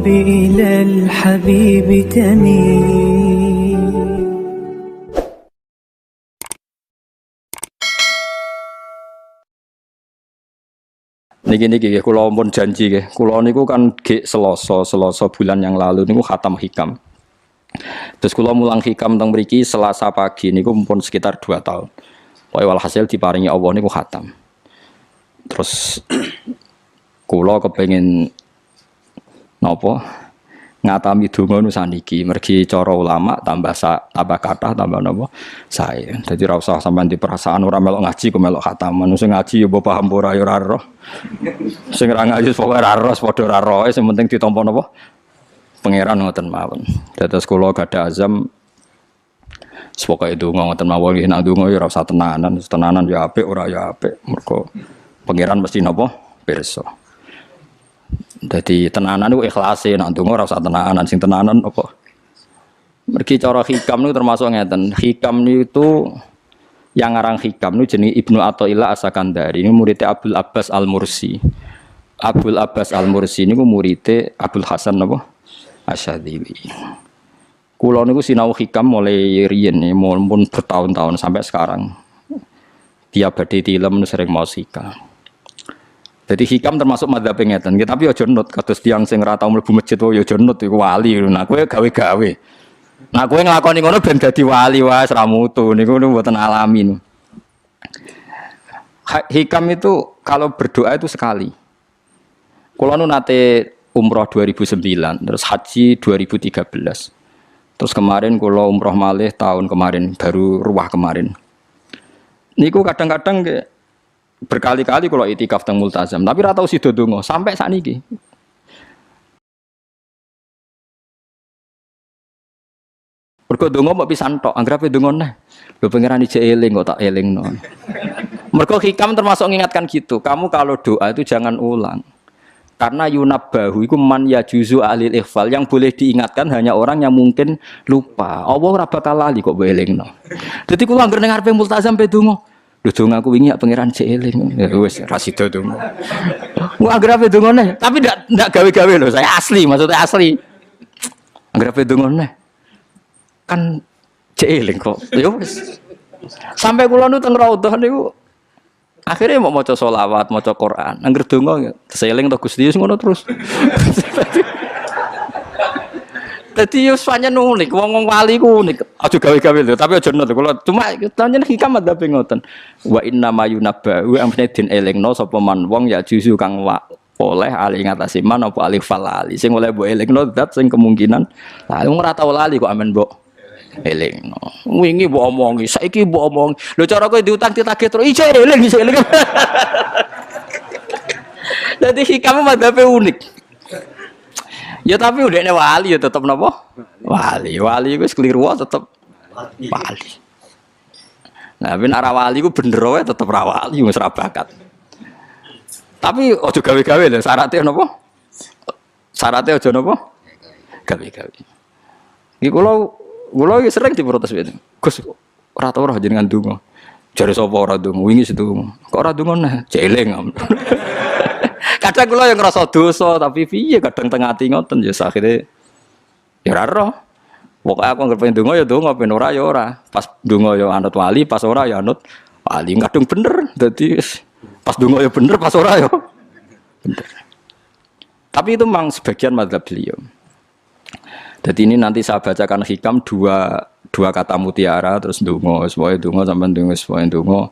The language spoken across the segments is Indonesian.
إلى الحبيب تميل. Niki kula pun janji nggih. Kula niku kan gek Selasa bulan yang lalu niku khatam hikam. Terus kula mulang hikam teng mriki Selasa pagi niku pun sekitar 2 tahun. Pokoke walhasil diparingi Allah niku khatam. Terus kula kepengin napa ngatami donga nu saniki mergi cara ulama tambah kathah tambah napa sae. Dadi ora usah sampean di perasaan ora melok ngaji kok melok khataman. Sing ngaji ya mbok paham ora ya ora roh. Sing ora ngaji pokoke ora roh padha ora roe sing penting ditampa napa pangeran ngoten mawon. Dados kula gadah azam pokoke donga ngoten mawon nek donga ya ora usah tenanan ya apik ora ya apik. Mergo pangeran mesti napa pirsa. Jadi tenanan itu ikhlase, nak ndonga ora usah tenanan, sing tenanan apa? Mergi cara hikam niku termasuk ngeten. Hikam niku yang ngarang hikam niku jenenge Ibnu Athaillah As-Sakandari. Ini muridnya Abdul Abbas Al-Mursi. Abdul Abbas Al-Mursi niku muridnya Abdul Hasan apa? Asy-Syadzili. Kula niku sinau hikam mulai riyen mun bertahun-tahun sampai sekarang. Tiap badhe tilem sering maos hikam. Jadi hikam termasuk madzhab ngeten. Tapi aja nut kados tiyang sing ora tau mlebu masjid wae aja nut iku wali. Nah kowe gawe-gawe. Nah kowe nglakoni ngono ben dadi wali wae ora mutu niku mboten alami. Hikam itu kalau berdoa itu sekali. Kula nu nate umroh 2009, terus haji 2013. Terus kemarin kula umroh malih tahun kemarin, baru ruwah kemarin. Niku kadang-kadang berkali-kali kalau itikaf teng multazam, tapi ora tau sida donga sampai sakniki. Mergo donga mbok pisan tok, anggere donga neh. Lho pangeran ijek eling kok tak elingno. Mergo hikam termasuk mengingatkan gitu. Kamu kalau doa itu jangan ulang. Karena yunabbahu iku man yajuzu alil ikhfal, yang boleh diingatkan hanya orang yang mungkin lupa. Allah ora bakal lali kok mbok elingno. Dadi kula anggere ning ngarepe multazam pe donga. Lho dong aku wingi pangeran cek eling. Ya wis ra sida dong. Mu anggere dongone, tapi ndak gawe-gawe lho, saya asli, maksudnya asli. Anggere dongone. Kan cek eling kok. Ya wis. Sampai kula nu teng raudhah niku akhirnya mau maca selawat, maca Quran. Anggere donga seeling to Gusti ngono terus. Dadi yo pancen unik, wong wali ku unik. Aja gawe-gawe lho, tapi aja nut kula. Cuma pancen hikam ada ngoten. Wa inna mayunabba wa amne din elingno sapa man wong ya juzu kang oleh ali ngatasi man apa alih falali. Sing oleh mbok elingno zat sing kemungkinan lali ora tau lali kok amen mbok elingno. Wingi mbok omongi, saiki mbok omongi. Lho cara kowe diutang ditagih terus iso eling. Dadi hikam madhabe unik. Ya tapi udahnya wali ya tetap napa? Wali wis keliru tetap wali. Nah, ben arah wali ku bener wae tetep ra wali wis ra bakat. Tapi aja gawe-gawe lho, syaratnya napa? Syaratnya aja napa? Gawe-gawe. Iki kula iki sering diprotes wit. Gus ora tau ora jenengan donga. Jare sapa ora donga? Wingi sedonga. Kok ora donga nah? Jeling. Kadang kula yang ngerasa dosa tapi piye kadang teng ati ngoten ya akhire ya ora roh. Pokoke aku anggere pengen donga ya donga, ben ora ya ora. Pas donga ya anut wali, pas ora ya anut wali. Kadang bener. Dadi pas donga ya bener, pas ora ya bener. Tapi itu memang sebagian madzhab beliau. Jadi ini nanti saya bacakan hikam dua kata mutiara terus donga, semuanya donga sampean donga, semuanya donga.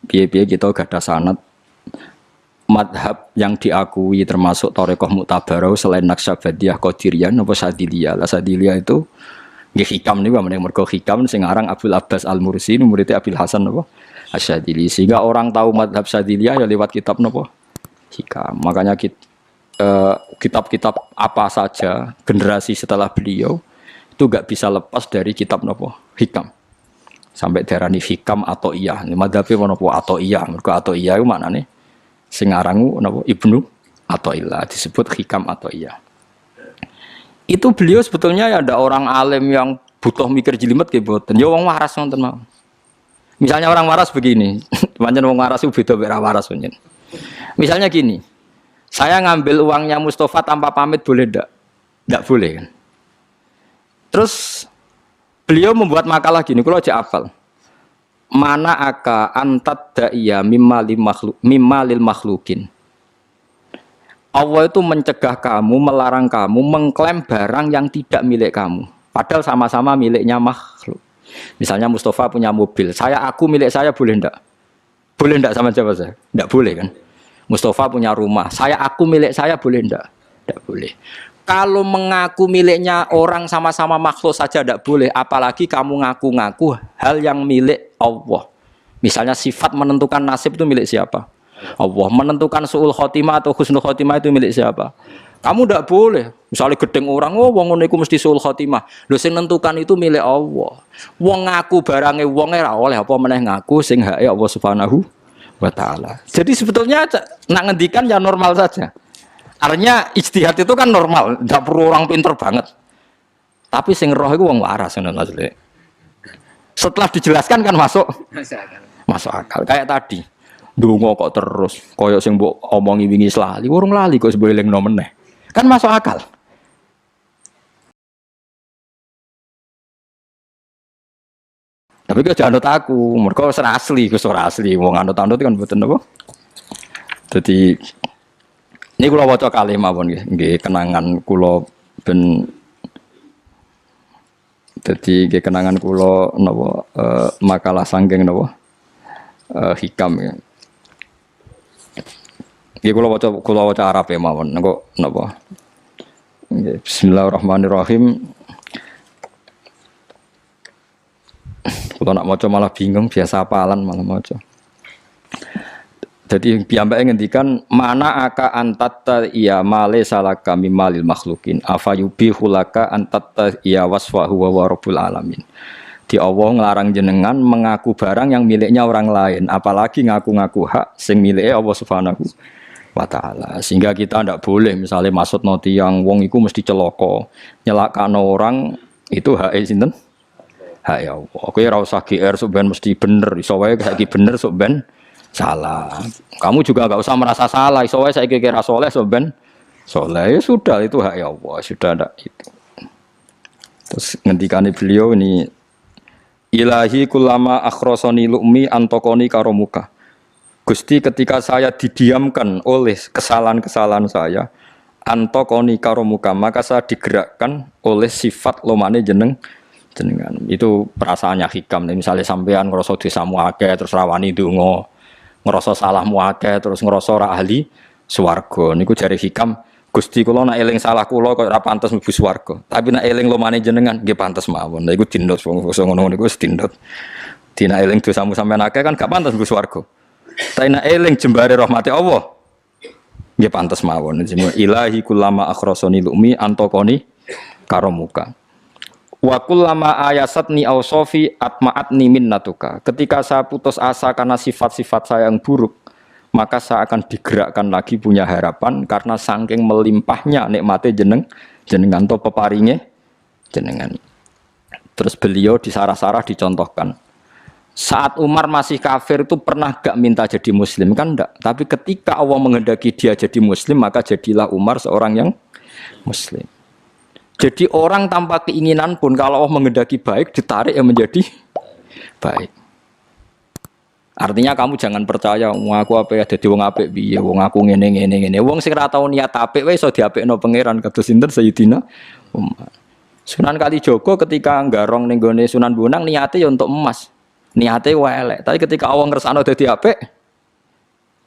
Piye-piye kita gadah sanad madhab yang diakui termasuk Thariqah Mu'tabarah selain Naqsyabandiyah, Qadiriyah, napa Sadiliyah. Lah Sadiliyah itu nggih hikam niku mergo hikam sing aran Abdul Abbas Al-Mursi murid Abil Hasan napa Asy-Syadzili. Sehingga orang tahu madhab Sadiliyah ya lewat kitab napa hikam. Makanya kitab-kitab apa saja generasi setelah beliau itu enggak bisa lepas dari kitab napa hikam. Sampai darani hikam atau iya. Madhabe napa atau iya. Mergo atau iya iku maknane sing arangu napa Ibnu Athaillah disebut hikam atau iya. Itu beliau sebetulnya ya ada orang alim yang butuh mikir jelimet nggih mboten. Ya wong waras wonten mawon. Misalnya orang waras begini, pancen wong waras itu beda mek waras pancen. Misalnya gini. Saya ngambil uangnya Mustafa tanpa pamit boleh ndak? Tidak boleh kan. Terus beliau membuat makalah gini, kalau aja hafal. Mana aka antat da'iya mimma lil makhlukin. Allah itu mencegah kamu, melarang kamu mengklaim barang yang tidak milik kamu. Padahal sama-sama miliknya makhluk. Misalnya Mustafa punya mobil, aku milik saya boleh enggak? Boleh enggak sama siapa saya? Enggak boleh kan? Mustafa punya rumah, aku milik saya boleh enggak? Enggak boleh. Kalau mengaku miliknya orang sama-sama makhluk saja enggak boleh, apalagi kamu ngaku-ngaku hal yang milik Allah. Misalnya sifat menentukan nasib itu milik siapa? Allah. Menentukan su'ul khotimah atau husnul khotimah itu milik siapa? Kamu tidak boleh. Misalnya gedeng orang, wong ngono iku mesti su'ul khotimah. Lho sing nentukan itu milik Allah. Wong ngaku barange wong ora oleh apa meneh ngaku sing hake Allah Subhanahu wa taala. Jadi sebetulnya nak ngendikan ya normal saja. Artinya ijtihad itu kan normal, tidak perlu orang pinter banget. Tapi sing roh itu wong waras ngono asli. Setelah dijelaskan kan masuk akal. Kayak tadi. Ndonga kok terus koyo sing mbok omongi wingi lali, urung lali kok sebelengno meneh. Kan masuk akal. Tapi kok jangan anut aku, mergo ora asli, ora asli. Wong anut-anut kan mboten apa. Dadi ini kula waca kalih mawon nggih, kenangan kula ben dadi nggih kenangan kula napa makalah sanggeng napa hikam ya. Nggih kula waca Arab ya mawon engko napa. Nggih bismillahirrahmanirrahim. Kula nak maca malah bingung, biasa hafalan malah maca. Jadi piyambake ngendikan mana aka antatta iya male salaka mimalil makhlukin afayubihu laka antatta iya wasfahu wa rabbul alamin. Di Allah ngelarang jenengan mengaku barang yang miliknya orang lain, apalagi ngaku-ngaku hak sing miliknya Allah Subhanahu wa taala. Sehingga kita ndak boleh misalnya maksud noti yang wong iku mesti celaka, nyelakano orang itu hak sinten? Hak ya Allah. Kowe ora usah GR sok ben mesti bener, iso wae saiki bener sok ben salah. Kamu juga enggak usah merasa salah, iso wae saiki kira saleh sok ben saleh. Ya sudah itu hak ya Allah, sudah ndak itu. Terus ngendikane beliau ini Ilahi kullama akhrosoni lu'mi antokoni karomuka. Gusti ketika saya didiamkan oleh kesalahan-kesalahan saya, antokoni karomuka, maka saya digerakkan oleh sifat lomane jenengan. Itu perasaannya hikam. Misalnya sampean ngerasa dosamu akeh terus rawani donga, ngerasa salahmu akeh terus ngerasa ora ahli swarga. Niku jare hikam, Gusti kula nak eling salah kula kok ora pantes mlebu swarga. Tapi nak eling lomane jenengan nggih pantes mawon. Lha iku dindot wong ngono niku wis dindot. Dina eling dosamu sampean akeh kan gak pantes mlebu swarga. Tapi nak eling jembare rahmate Allah nggih pantes mawon. Ilahi kullama akhrasani lumi antokoni karomuka. Wa kullama ayasatni ausofi atma'atni minnatuka. Ketika saya putus asa karena sifat-sifat saya yang buruk, maka saya akan digerakkan lagi punya harapan karena saking melimpahnya nikmate jenengan to peparinge jenengan. Terus beliau di sarah-sarah dicontohkan. Saat Umar masih kafir itu pernah gak minta jadi muslim kan enggak, tapi ketika Allah menghendaki dia jadi muslim maka jadilah Umar seorang yang muslim. Jadi orang tanpa keinginan pun kalau Allah menghendaki baik ditarik yang menjadi baik. Artinya kamu jangan percaya wong aku apik dadi wong apik piye, wong aku ngene. Wong sing ora tau niat apik wae iso diapikno pangeran kados sinten Sayyidina Umar. Sunan Kalijaga ketika nggarong ning gone Sunan Bonang niate ya untuk emas. Niate wae elek, tapi ketika Allah ngersakno dadi apik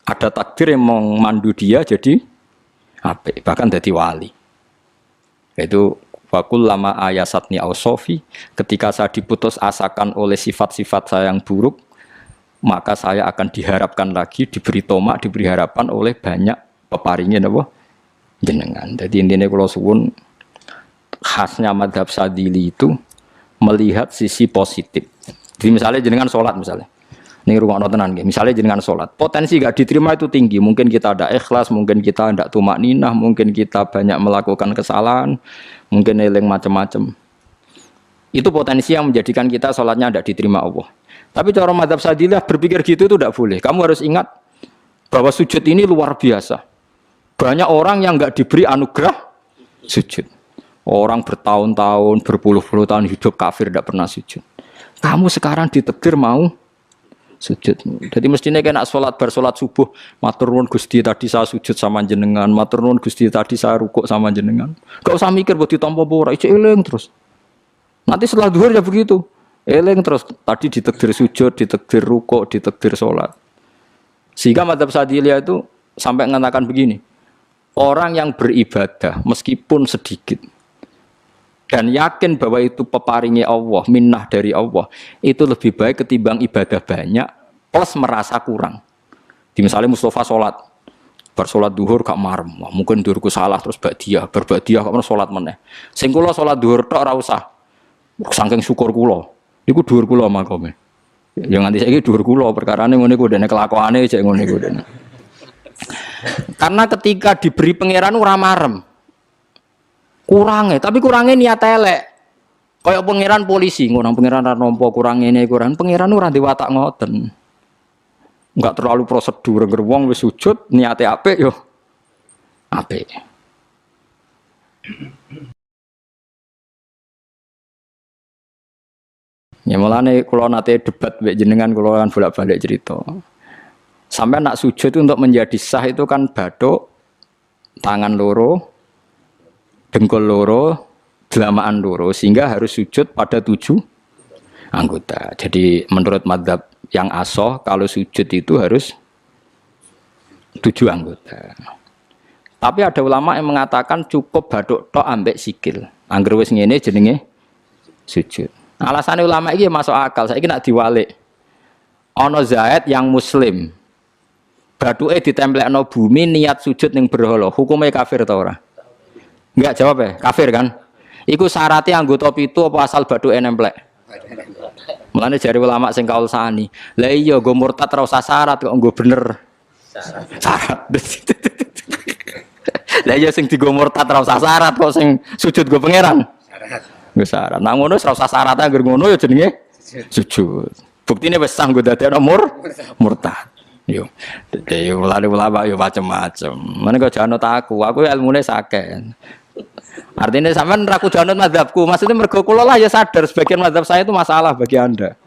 ada takdir yang memandu dia jadi apik, bahkan dadi wali. Itu fakul lama ayasatni ausofi, ketika saya diputus asakan oleh sifat-sifat saya yang buruk, maka saya akan diharapkan lagi, diberi tomak, diberi harapan oleh banyak peparingnya napa jenengan. Jadi intinya kalau suwun khasnya madhab Sadili itu melihat sisi positif. Jadi misalnya jenengan sholat misalnya, ini rumah tenan gitu. Misalnya jenengan sholat, potensi gak diterima itu tinggi. Mungkin kita ada ikhlas, mungkin kita tidak tumak ninah, mungkin kita banyak melakukan kesalahan, mungkin eling macam-macam. Itu potensi yang menjadikan kita sholatnya tidak diterima Allah. Tapi cara madhab Sadilah berpikir gitu itu tidak boleh. Kamu harus ingat bahwa sujud ini luar biasa. Banyak orang yang nggak diberi anugerah sujud. Orang bertahun-tahun, berpuluh-puluh tahun hidup kafir tidak pernah sujud. Kamu sekarang ditakdir mau sujud. Jadi mestinya kena sholat bersolat subuh, matur nuwun Gusti tadi saya sujud sama jenengan, matur nuwun Gusti tadi saya rukuk sama jenengan. Gak usah mikir buat ditampa apa ora, eling terus. Nanti setelah zuhur ya begitu. Eling terus, tadi ditakdir sujud, ditakdir rukuk, ditakdir sholat. Sehingga madzhab Syadziliyah itu sampai mengatakan begini. Orang yang beribadah meskipun sedikit dan yakin bahwa itu peparingnya Allah, minnah dari Allah, itu lebih baik ketimbang ibadah banyak plus merasa kurang. Di misalnya Mustafa sholat, bersolat duhur gak marem, mungkin duhurku salah terus berbadiah kok sholat meneh. Sing kula sholat duhur tok ora usah. Saking syukur kula, niku duhur kula makome. Ya nganti saiki duhur kula perkarane ngene iku dene kelakuane cek ngene iku dene. Karena ketika diberi pangeran ora marem. Kurangnya, tapi kurangnya niat elek. Kayak pangeran polisi, ngurang pangeran ra nampa kurang ini kurang. Pangeran ora diwatak ngoten. Enggak terlalu prosedur wong wis sujud niate apik yo apik. Ya mulane kula nate debat mbek jenengan kula kan bolak-balik cerita. Sampai nak sujud itu untuk menjadi sah itu kan bathuk, tangan loro, dengkul loro, delamaan loro, sehingga harus sujud pada 7 anggota. Jadi menurut madzhab yang asoh kalau sujud itu harus 7 anggota. Tapi ada ulama yang mengatakan cukup bathuk tok ambek sikil. Angger wis ngene jenenge sujud. Alasannya ulama iki masuk akal. Saiki nak diwalik. Ana Zaid yang muslim. Bathuke ditemplekno bumi niat sujud ning berhala. Hukumnya kafir ta ora? Enggak jawab ya, kafir kan? Iku syaratnya anggota pitu apa asal bathuke nemplek? Mulane jari ulama sing kaul sani. Lah iya nggo murtad ora usah syarat kok nggo bener. Syarat. Lah iya sing digo murtad ora usah syarat kok sing sujud nggo pangeran. Syarat. Nggo syarat. Nah ngono ora usah syarat anggere ngono ya jenenge sujud. Buktine wis sah nggo dadekno murtad. Yo. Dadi ulama yo macam-macam. Mene kok jangan aku ilmune sakit. Artinya sampean ra kudu anut mazhabku. Maksudnya mergo kula lah ya sadar sebagian mazhab saya itu masalah bagi Anda.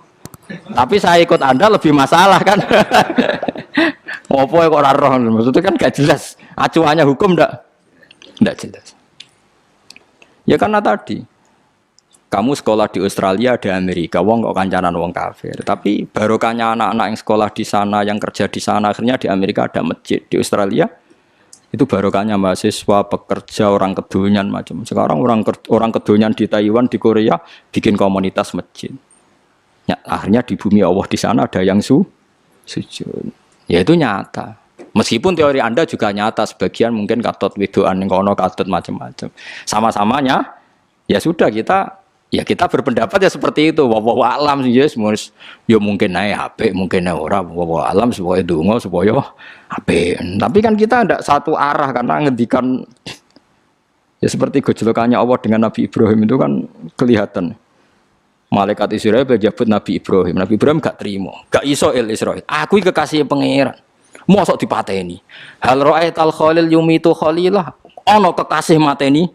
Tapi saya ikut Anda lebih masalah kan. Ngopo kok ora roh? Maksudnya kan gak jelas. Acuannya hukum ndak jelas. Ya karena tadi kamu sekolah di Australia, di Amerika, wong kok kancanan wong kafir. Tapi barokahnya anak-anak yang sekolah di sana, yang kerja di sana, akhirnya di Amerika ada masjid. Di Australia itu barokahnya mahasiswa, pekerja, orang kedonyan macam. Sekarang orang kedonyan di Taiwan, di Korea bikin komunitas masjid. Ya, akhirnya di bumi Allah di sana ada yang sujud. Ya itu nyata. Meskipun teori Anda juga nyata, sebagian mungkin katut widoan yang kono katut macam-macam. Sama-samanya ya sudah kita berpendapat ya seperti itu. Wallahu a'lam yes, ya mungkin naik HP, mungkin naik ora. Wallahu a'lam supaya donga supaya HP. Tapi kan kita tidak satu arah karena ngendikan ya seperti gejolokannya Allah dengan Nabi Ibrahim itu kan kelihatan. Malaikat Israel berjabut Nabi Ibrahim. Nabi Ibrahim gak terima, gak iso Israel. Aku kekasih pangeran. Mosok dipateni. Hal ra'aital khalil yumitu khalilah. Ono kekasih mateni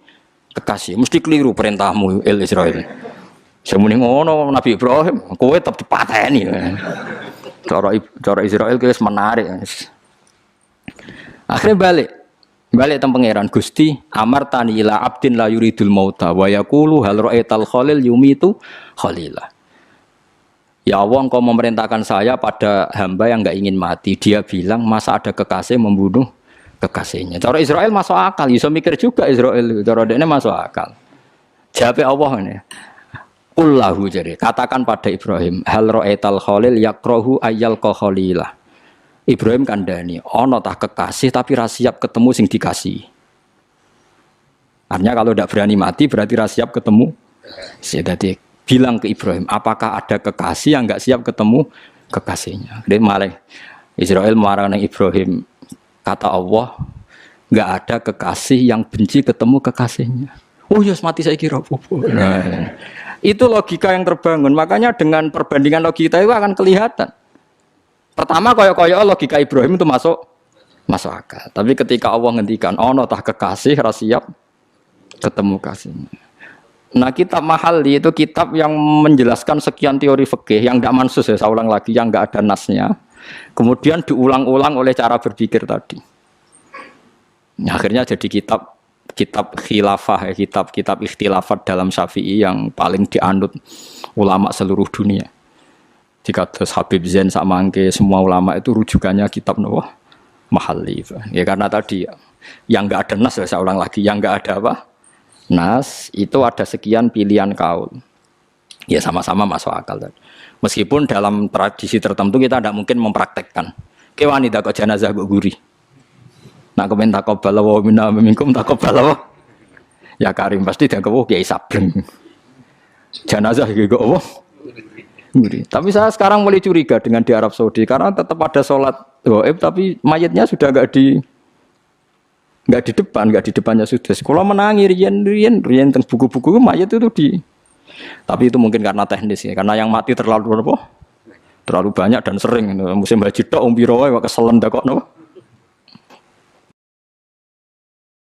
kekasih, mesti keliru perintahmu Israel. Semune ngono Nabi Ibrahim, kowe tetep dipateni. Cara Israel wis menarik. Akhirnya balik teng pangeran Gusti, amartani ila abdin la yuridul mauta wa yaqulu hal ra'aital khalil yumitu khalilah. Ya Allah, Engkau memerintahkan saya pada hamba yang enggak ingin mati. Dia bilang, masa ada kekasih membunuh kekasihnya. Cara Israel masuk akal, bisa mikir juga Israel. Cara dia masuk akal. Jawab Allah ini. Qullahu jadi katakan pada Ibrahim, hal ra'aital khalil yakrahu ayyal khalilah. Ibrahim kandhani, ana tah kekasih tapi ra siap ketemu sing dikasih. Artinya kalau tidak berani mati berarti ra siap ketemu. Jadi bilang ke Ibrahim, apakah ada kekasih yang enggak siap ketemu kekasihnya? Dia malah Israel marah dengan Ibrahim. Kata Allah, nggak ada kekasih yang benci ketemu kekasihnya. Oh yes, mati saya kira. Nah, itu logika yang terbangun. Makanya dengan perbandingan logika itu akan kelihatan. Pertama, koyok-koyok logika Ibrahim itu masuk akal. Tapi ketika Allah ngendikan, oh no tah kekasih rasiap ketemu kasihnya. Nah kitab Mahalli itu kitab yang menjelaskan sekian teori fikih yang tidak mansus ya, saya ulang lagi, yang nggak ada nasnya. Kemudian diulang-ulang oleh cara berpikir tadi. Nah, akhirnya jadi kitab khilafah ya, kitab ikhtilafat dalam Syafi'i yang paling dianut ulama seluruh dunia. Jika terus Habib Zain Samangke semua ulama itu rujukannya kitab Mahalli. Ya karena tadi yang nggak ada nas ya, saya ulang lagi, yang nggak ada apa? Nas itu ada sekian pilihan kaul. Ya sama-sama masuk akal tadi. Meskipun dalam tradisi tertentu kita tidak mungkin mempraktekkan. Ke wanita kok jenazah kok guri. Nak komen taqabbala wa minna minkum taqabbala wa. Ya Karim pasti dia kok kiai sableng. Jenazah iki kok apa? Guri. Tapi saya sekarang mulai curiga dengan di Arab Saudi karena tetap ada sholat gaib tapi mayatnya sudah enggak di depannya sudah. Kalau menangi rian tentang buku-buku mayat itu tapi itu mungkin karena teknis ya, karena yang mati terlalu banyak dan sering. Musim haji tok umpiro wae keselen dak kok